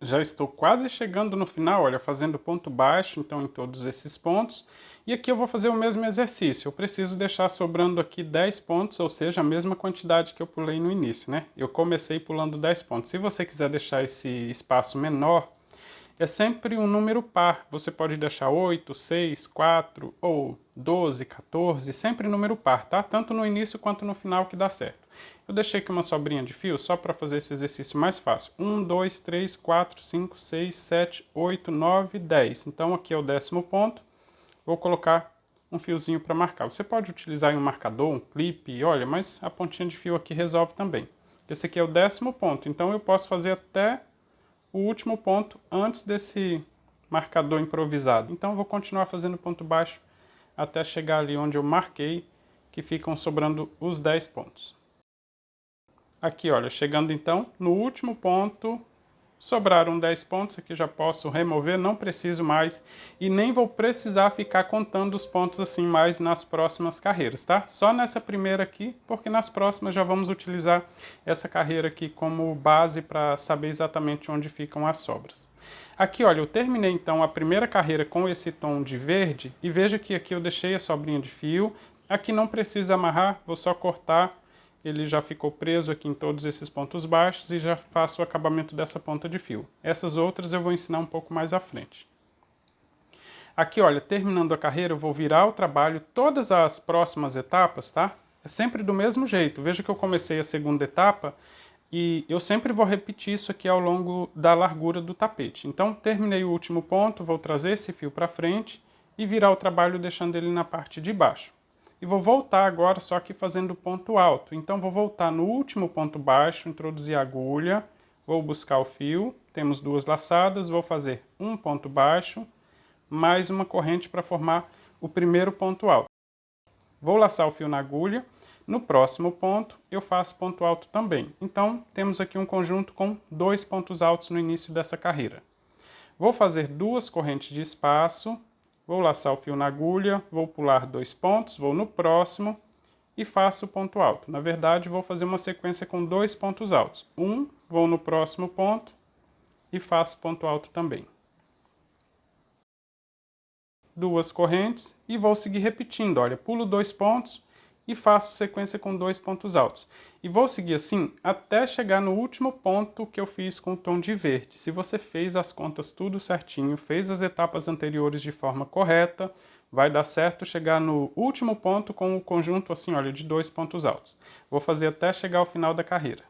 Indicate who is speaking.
Speaker 1: Já estou quase chegando no final, olha, fazendo ponto baixo, então em todos esses pontos. E aqui eu vou fazer o mesmo exercício. Eu preciso deixar sobrando aqui 10 pontos, ou seja, a mesma quantidade que eu pulei no início, né? Eu comecei pulando 10 pontos. Se você quiser deixar esse espaço menor, é sempre um número par. Você pode deixar 8, 6, 4 ou 12, 14, sempre número par, tá? Tanto no início quanto no final que dá certo. Eu deixei aqui uma sobrinha de fio só para fazer esse exercício mais fácil. 1, 2, 3, 4, 5, 6, 7, 8, 9, 10. Então aqui é o 10º ponto. Vou colocar um fiozinho para marcar. Você pode utilizar um marcador, um clipe, olha, mas a pontinha de fio aqui resolve também. Esse aqui é o 10º ponto, então eu posso fazer até o último ponto antes desse marcador improvisado. Então eu vou continuar fazendo ponto baixo até chegar ali onde eu marquei, que ficam sobrando os 10 pontos. Aqui, olha, chegando então no último ponto, sobraram 10 pontos, aqui já posso remover, não preciso mais e nem vou precisar ficar contando os pontos assim mais nas próximas carreiras, tá? Só nessa primeira aqui, porque nas próximas já vamos utilizar essa carreira aqui como base para saber exatamente onde ficam as sobras. Aqui, olha, eu terminei então a primeira carreira com esse tom de verde e veja que aqui eu deixei a sobrinha de fio, aqui não precisa amarrar, vou só cortar. Ele já ficou preso aqui em todos esses pontos baixos e já faço o acabamento dessa ponta de fio. Essas outras eu vou ensinar um pouco mais à frente. Aqui, olha, terminando a carreira, eu vou virar o trabalho, todas as próximas etapas, tá? É sempre do mesmo jeito. Veja que eu comecei a segunda etapa e eu sempre vou repetir isso aqui ao longo da largura do tapete. Então, terminei o último ponto, vou trazer esse fio para frente e virar o trabalho deixando ele na parte de baixo. E vou voltar agora só que fazendo ponto alto. Então vou voltar no último ponto baixo, introduzir a agulha, vou buscar o fio, temos 2 laçadas, vou fazer um ponto baixo, mais uma corrente para formar o primeiro ponto alto. Vou laçar o fio na agulha, no próximo ponto eu faço ponto alto também. Então temos aqui um conjunto com 2 pontos altos no início dessa carreira. Vou fazer 2 correntes de espaço, vou laçar o fio na agulha, vou pular 2 pontos, vou no próximo e faço o ponto alto. Na verdade, vou fazer uma sequência com 2 pontos altos. Vou no próximo ponto e faço ponto alto também. 2 correntes e vou seguir repetindo. Olha, pulo 2 pontos e faço sequência com 2 pontos altos. E vou seguir assim até chegar no último ponto que eu fiz com o tom de verde. Se você fez as contas tudo certinho, fez as etapas anteriores de forma correta, vai dar certo chegar no último ponto com o conjunto assim, olha, de 2 pontos altos. Vou fazer até chegar ao final da carreira.